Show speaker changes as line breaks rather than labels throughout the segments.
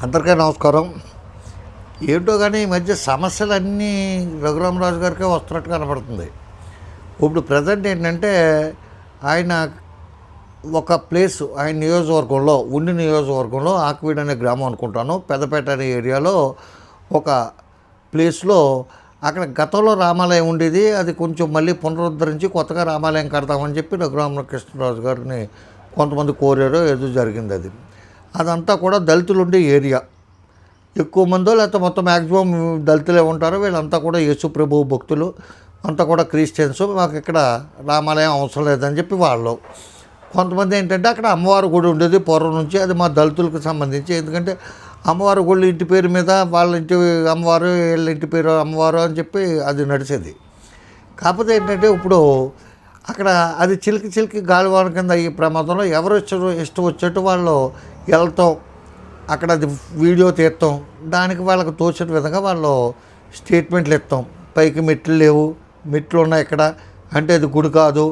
అందరికీ నమస్కారం. ఏంటో కానీ ఈ మధ్య సమస్యలన్నీ రఘురామరాజు గారికే వస్తున్నట్టు కనపడుతుంది. ఇప్పుడు ప్రజెంట్ ఏంటంటే ఆయన ఒక ప్లేస్, ఆయన నియోజకవర్గంలో నియోజకవర్గంలో ఆక్వీడ్ అనే గ్రామం అనుకుంటాను, పెద్దపేట అనే ఏరియాలో ఒక ప్లేస్లో అక్కడ గతంలో రామాలయం ఉండేది. అది కొంచెం మళ్ళీ పునరుద్ధరించి కొత్తగా రామాలయం కడతామని చెప్పి రఘురామకృష్ణరాజు గారిని కొంతమంది కోరారో ఏదో జరిగింది. అదంతా కూడా దళితులు ఉండే ఏరియా. ఎక్కువ మందో లేకపోతే మొత్తం మ్యాక్సిమం దళితులే ఉంటారు. వీళ్ళంతా కూడా యేసు ప్రభువు భక్తులు, అంతా కూడా క్రిస్టియన్స్. మాకు ఇక్కడ రామాలయం అవసరం లేదని చెప్పి వాళ్ళు. కొంతమంది ఏంటంటే అక్కడ అమ్మవారి గుడి ఉండేది పూర్వం నుంచి, అది మా దళితులకు సంబంధించి. ఎందుకంటే అమ్మవారి గుడి ఇంటి పేరు మీద వాళ్ళ ఇంటి అమ్మవారు, వీళ్ళ ఇంటి పేరు అమ్మవారు అని చెప్పి అది నడిచేది. కాకపోతే ఏంటంటే ఇప్పుడు అక్కడ అది చిలికి గాలివాన కింద ఈ ప్రమాదంలో ఎవరు ఇష్టం వచ్చేట్టు వాళ్ళు వెళ్తాం, అక్కడ అది వీడియో తీస్తాం, దానికి వాళ్ళకి తోచిన విధంగా వాళ్ళు స్టేట్మెంట్లు ఇస్తాం. పైకి మెట్లు లేవు, మెట్లు ఉన్నాయి ఇక్కడ అంటే అది గుడి కాదు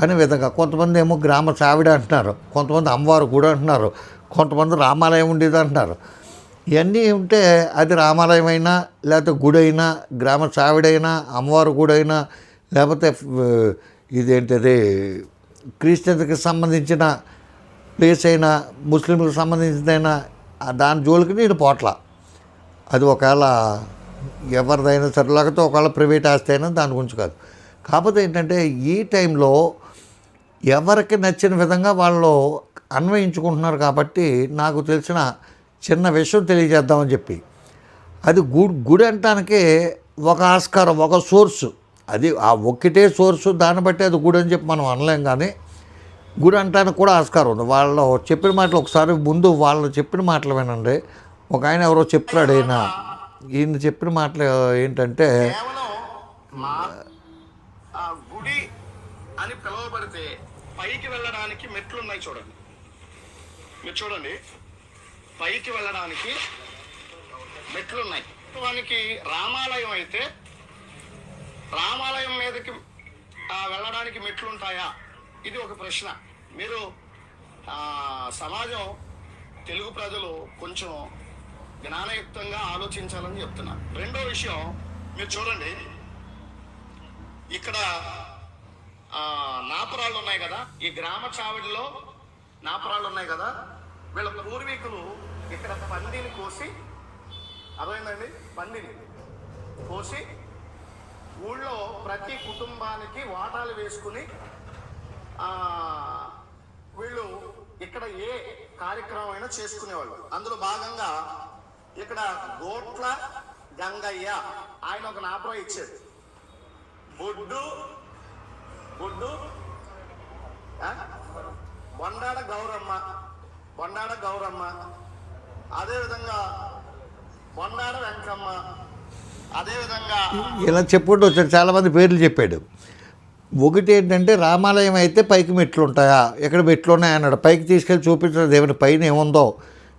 అనే విధంగా. కొంతమంది ఏమో గ్రామ చావిడ అంటున్నారు, కొంతమంది అమ్మవారు గుడి అంటున్నారు, కొంతమంది రామాలయం ఉండేది అంటున్నారు. ఇవన్నీ ఉంటే అది రామాలయం అయినా, లేకపోతే గుడి అయినా, గ్రామ చావిడైనా, అమ్మవారు గుడి అయినా, లేకపోతే ఇదేంటిది క్రిస్టియన్కి సంబంధించిన ప్లేస్ అయినా, ముస్లింలకు సంబంధించిందైనా, దాని జోలికి నేను పోట్ల. అది ఒకవేళ ఎవరిదైనా సరే, లేకపోతే ఒకవేళ ప్రైవేట్ ఆస్తి అయినా దాని గురించి కాదు. కాకపోతే ఏంటంటే ఈ టైంలో ఎవరికి నచ్చిన విధంగా వాళ్ళు అన్వయించుకుంటున్నారు. కాబట్టి నాకు తెలిసిన చిన్న విషయం తెలియజేద్దామని చెప్పి, అది గుడి అంటానికి ఒక ఆస్కారం, ఒక సోర్సు, అది ఆ ఒక్కటే సోర్సు, దాన్ని బట్టి అది గుడి అని చెప్పి మనం అనలేం. కానీ గుడి అంటానికి కూడా ఆస్కారం ఉంది. వాళ్ళు చెప్పిన మాటలు ఒకసారి ముందు వాళ్ళు చెప్పిన మాటలు వినండి. ఒక ఆయన ఎవరో చెప్తున్నాడు, ఈయన చెప్పిన మాటలు ఏంటంటే,
గుడి అని పిలువబడితే పైకి వెళ్ళడానికి మెట్లు ఉన్నాయి. చూడండి, మీరు చూడండి, పైకి వెళ్ళడానికి మెట్లు ఉన్నాయి. వానికి రామాలయం అయితే రామాలయం మీదకి వెళ్ళడానికి మెట్లు ఉంటాయా? ఇది ఒక ప్రశ్న. మీరు సమాజం, తెలుగు ప్రజలు కొంచెం జ్ఞానయుక్తంగా ఆలోచించాలని చెప్తున్నారు. రెండో విషయం, మీరు చూడండి, ఇక్కడ నాపరాళ్ళు ఉన్నాయి కదా, ఈ గ్రామ చావిడిలో నాపరాళ్ళు ఉన్నాయి కదా. వీళ్ళ పూర్వీకులు ఇక్కడ పందిని కోసి, అర్థమైందండి, పందిని కోసి ఊళ్ళో ప్రతి కుటుంబానికి వాటాలు వేసుకుని వీళ్ళు ఇక్కడ ఏ కార్యక్రమం అయినా చేసుకునేవాళ్ళు. అందులో భాగంగా ఇక్కడ గోట్ల గంగయ్య ఆయన ఒక నాపరం ఇచ్చాడు. బొడ్డు బొండాడ గౌరమ్మ, అదేవిధంగా బొండాడ వెంకమ్మ, అదేవిధంగా
ఇలా చెప్పుకుంటూ వచ్చాడు. చాలామంది పేర్లు చెప్పాడు. ఒకటి ఏంటంటే రామాలయం అయితే పైకి మెట్లు ఉంటాయా, ఎక్కడ మెట్లు ఉన్నాయి అన్నాడు. పైకి తీసుకెళ్ళి చూపించడం దేవుని పైన ఏముందో,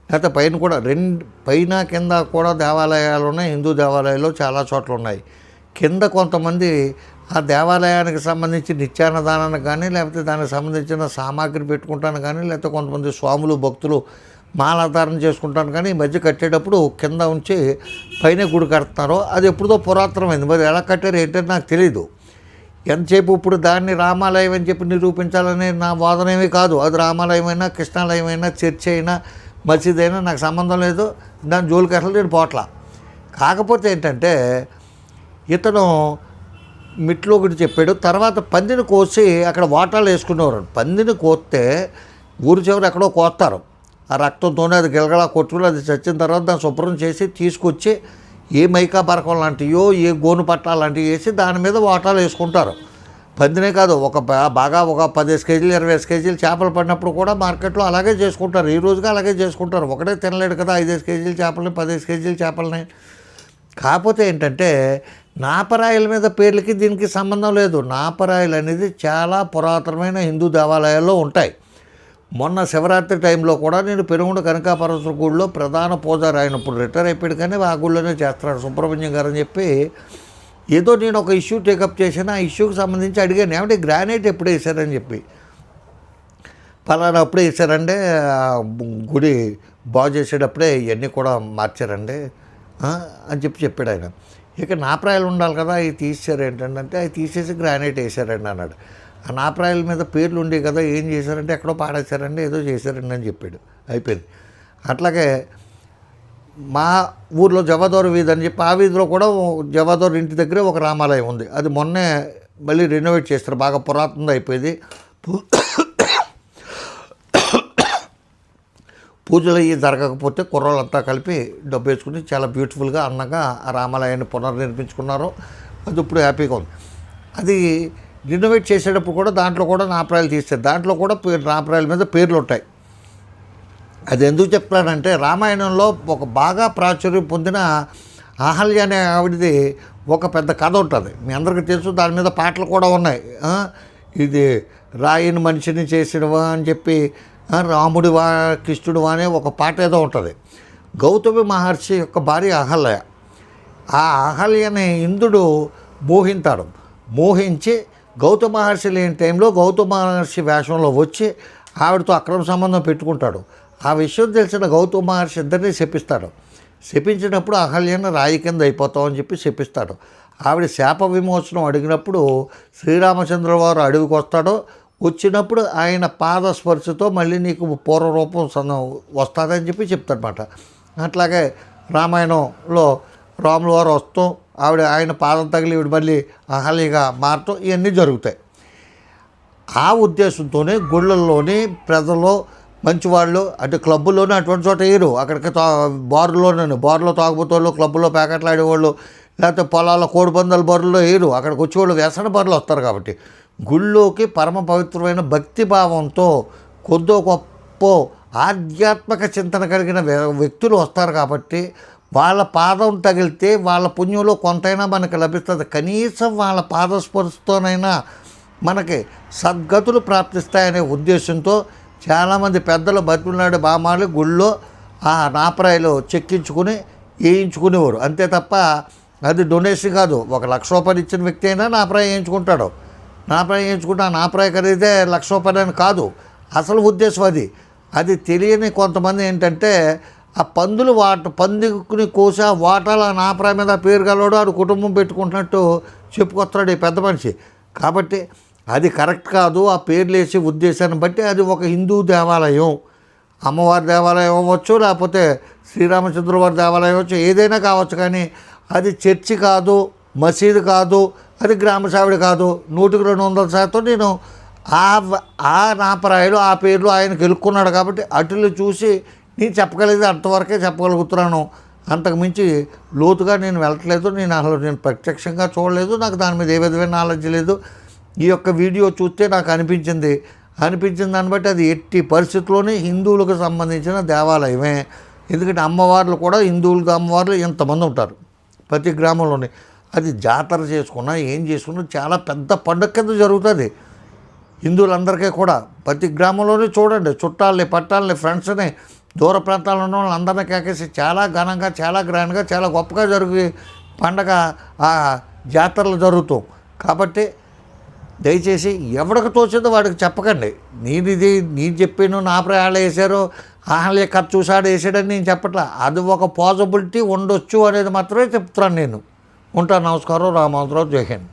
లేకపోతే పైన కూడా పైన కింద కూడా దేవాలయాలు ఉన్నాయి. హిందూ దేవాలయాలు చాలా చోట్ల ఉన్నాయి. కింద కొంతమంది ఆ దేవాలయానికి సంబంధించి నిత్యాన్నదానానికి కానీ, లేకపోతే దానికి సంబంధించిన సామాగ్రి పెట్టుకుంటాను కానీ, లేకపోతే కొంతమంది స్వాములు భక్తులు మాలాధారణ చేసుకుంటాను కానీ, ఈ మధ్య కట్టేటప్పుడు కింద ఉంచి పైన గుడి కడుతున్నారో అది ఎప్పుడుదో పురాతనమైంది. మరి ఎలా కట్టారు ఏంటంటే నాకు తెలీదు. ఎంతసేపు ఇప్పుడు దాన్ని రామాలయం అని చెప్పి నిరూపించాలనే నా వాదన ఏమీ కాదు. అది రామాలయమైనా, కృష్ణాలయమైనా, చర్చి అయినా, మసీద్ అయినా నాకు సంబంధం లేదు. దాని జోలికి అసలు నేను పోట్ల. కాకపోతే ఏంటంటే ఇతను మిట్లో ఒకటి చెప్పాడు. తర్వాత పందిని కోసి అక్కడ వాటాలు వేసుకునేవారు. పందిని కోస్తే ఊరి చివరి ఎక్కడో కోస్తారు. ఆ రక్తంతోనే అది గిలగలా కొట్టుకుని అది చచ్చిన తర్వాత దాన్ని శుభ్రం చేసి తీసుకొచ్చి ఏ మైకా బరకం లాంటివో, ఏ గోను పట్టాలు లాంటివి వేసి దాని మీద వాటాలు వేసుకుంటారు. పందినే కాదు, బాగా ఒక 15 కేజీలు 20 కేజీలు చేపలు పడినప్పుడు కూడా మార్కెట్లో అలాగే చేసుకుంటారు. ఈ రోజుగా అలాగే చేసుకుంటారు. ఒకటే తినలేడు కదా 5 కేజీల చేపలని, 15 కేజీల చేపలని. కాకపోతే ఏంటంటే నాపరాయిల మీద పేర్లకి దీనికి సంబంధం లేదు. నాపరాయిలు అనేది చాలా పురాతనమైన హిందూ దేవాలయాల్లో ఉంటాయి. మొన్న శివరాత్రి టైంలో కూడా నేను పెనుగొండ కనకాపరమేశ్వర గుడిలో ప్రధాన పూజారి, ఆయన ఇప్పుడు రిటైర్ అయిపోయాడు కానీ ఆ గుడిలోనే చేస్తున్నాడు, సుబ్రహ్మణ్యం గారు అని చెప్పి. ఏదో నేను ఒక ఇష్యూ టేకప్ చేశాను. ఆ ఇష్యూకి సంబంధించి అడిగాను, ఏమంటే గ్రానైట్ ఎప్పుడు వేశారని చెప్పి. పలానా అప్పుడే వేసారండి, గుడి బాగు చేసేటప్పుడే ఇవన్నీ కూడా మార్చారండి అని చెప్పాడు ఆయన. ఇక నాప్రాయాలు ఉండాలి కదా, అవి తీసేశారు ఏంటంటే అవి తీసేసి గ్రానైట్ వేసారండి అన్నాడు. ఆ నాప్రాయాల మీద పేర్లు ఉండేవి కదా, ఏం చేశారంటే ఎక్కడో పాడేశారండి, ఏదో చేశారండి అని చెప్పాడు. అయిపోయింది. అట్లాగే మా ఊర్లో జవాదోరు వీధి అని చెప్పి, ఆ వీధిలో కూడా జవాదోరు ఇంటి దగ్గరే ఒక రామాలయం ఉంది. అది మొన్నే మళ్ళీ రెనోవేట్ చేస్తారు, బాగా పురాతనది అయిపోయింది. పూజలు అయ్యి జరగకపోతే కుర్రోళ్ళంతా కలిపి డబ్బు వేసుకుని చాలా బ్యూటిఫుల్గా అందంగా ఆ రామాలయాన్ని పునర్నిర్మించుకున్నారు. అది ఇప్పుడు హ్యాపీగా ఉంది. అది రినోవేట్ చేసేటప్పుడు కూడా దాంట్లో కూడా నాప్రాయాలు తీస్తారు, దాంట్లో కూడా నాప్రాయాల మీద పేర్లు ఉంటాయి. అది ఎందుకు చెప్తానంటే, రామాయణంలో ఒక బాగా ప్రాచుర్యం పొందిన అహల్య అనే ఆవిడది ఒక పెద్ద కథ ఉంటుంది, మీ అందరికీ తెలుసు. దాని మీద పాటలు కూడా ఉన్నాయి. ఇది రాయిని మనిషిని చేసినవా అని చెప్పి, రాముడివా కృష్ణుడివా అనే ఒక పాట ఏదో ఉంటుంది. గౌతమి మహర్షి యొక్క భార్య అహల్య. ఆ అహల్యని ఇంద్రుడు మోహింతాడు. మోహించి గౌతమ మహర్షి లేని టైంలో గౌతమ మహర్షి వేషంలో వచ్చి ఆవిడతో అక్రమ సంబంధం పెట్టుకుంటాడు. ఆ విషయం తెలిసిన గౌతమ మహర్షి ఇద్దరిని శపిస్తాడు. శపించినప్పుడు అహల్యను రాయి కింద అయిపోతామని చెప్పి శపిస్తాడు. ఆవిడ శాప విమోచనం అడిగినప్పుడు శ్రీరామచంద్ర వారు అడవికి వస్తాడో, వచ్చినప్పుడు ఆయన పాదస్పర్శతో మళ్ళీ నీకు పూర్వరూపం వస్తుందని చెప్పి చెప్తాడనమాట. అట్లాగే రామాయణంలో రాముల వారు వస్తాం, ఆయన పాదం తగిలి ఇవి మళ్ళీ అహల్యగా మారటం, ఇవన్నీ జరుగుతాయి. ఆ ఉద్దేశంతోనే గుళ్ళల్లోని ప్రజలు మంచివాళ్ళు అంటే క్లబ్బుల్లోనే అటువంటి చోట వేయరు. అక్కడికి బార్లో తాగుబోతోళ్ళు, క్లబ్బులో ప్యాకెట్లు ఆడేవాళ్ళు, లేకపోతే పొలాల కోడిపందాల బారుల్లో వేయరు. అక్కడికి వచ్చేవాళ్ళు వ్యసన బారులు వస్తారు. కాబట్టి గుళ్ళోకి పరమ పవిత్రమైన భక్తి భావంతో కొద్దో గొప్ప ఆధ్యాత్మిక చింతన కలిగిన వ్యక్తులు వస్తారు. కాబట్టి వాళ్ళ పాదం తగిలితే వాళ్ళ పుణ్యంలో కొంతైనా మనకి లభిస్తుంది. కనీసం వాళ్ళ పాదస్పర్శతోనైనా మనకి సద్గతులు ప్రాప్తిస్తాయనే ఉద్దేశంతో చాలామంది పెద్దలు బతిమలాడే బామాలు గుళ్ళో ఆ నాపరాయిలు చెక్కించుకుని వేయించుకునేవారు. అంతే తప్ప అది డొనేషన్ కాదు. 1 లక్ష రూపాయలు ఇచ్చిన వ్యక్తి అయినా నాపరాయి వేయించుకుంటాడు. నాపరాయి వేయించుకుంటే ఆ నాపరాయి ఖరీదే 1 లక్ష రూపాయలు అని కాదు అసలు ఉద్దేశం. అది తెలియని కొంతమంది ఏంటంటే, ఆ పందిని కోసి వాటాల నాపరాయి మీద పేరు గలవాడు ఆడు కుటుంబం పెట్టుకుంటున్నట్టు చెప్పుకొస్తాడు ఈ పెద్ద మనిషి. కాబట్టి అది కరెక్ట్ కాదు. ఆ పేర్లు వేసే ఉద్దేశాన్ని బట్టి అది ఒక హిందూ దేవాలయం, అమ్మవారి దేవాలయం అవ్వచ్చు, లేకపోతే శ్రీరామచంద్ర వారి దేవాలయం అవ్వచ్చు, ఏదైనా కావచ్చు. కానీ అది చర్చి కాదు, మసీదు కాదు, అది గ్రామ సావిడి కాదు. 100% నేను ఆ నాపరాయలు ఆ పేర్లు ఆయనకు ఎలుక్కున్నాడు. కాబట్టి అటులు చూసి నేను చెప్పగలిగేది అంతవరకే చెప్పగలుగుతున్నాను. అంతకుమించి లోతుగా నేను వెళ్ళట్లేదు. నేను ప్రత్యక్షంగా చూడలేదు. నాకు దాని మీద ఏ విధమైన నాలెడ్జ్ లేదు. ఈ యొక్క వీడియో చూస్తే నాకు అనిపించింది దాన్ని బట్టి అది ఎట్టి పరిస్థితుల్లోనే హిందువులకు సంబంధించిన దేవాలయమే. ఎందుకంటే అమ్మవార్లు కూడా హిందువులకు అమ్మవార్లు ఎంతమంది ఉంటారు ప్రతి గ్రామంలోనే. అది జాతర చేసుకున్నా ఏం చేసుకున్నా చాలా పెద్ద పండుగ కింద జరుగుతుంది హిందువులందరికీ కూడా. ప్రతి గ్రామంలోనే చూడండి, చుట్టాలని, పట్టాలని, ఫ్రెండ్స్ని, దూర ప్రాంతాల్లో ఉన్న వాళ్ళందరినీ కేకేసి చాలా ఘనంగా, చాలా గ్రాండ్గా, చాలా గొప్పగా జరిగే పండగ ఆ జాతరలు జరుగుతాం. కాబట్టి దయచేసి ఎవడికి తోచిందో వాడికి చెప్పకండి. నేను చెప్పాను నా ప్రయాణాలు వేశారు, ఆహ్లే ఖర్చు చూసాడు వేసాడని నేను చెప్పట్లా. అది ఒక పాజిబిలిటీ ఉండొచ్చు అనేది మాత్రమే చెప్తున్నాను నేను. ఉంటాను. నమస్కారం. రామోజీరావు. జై హింద్.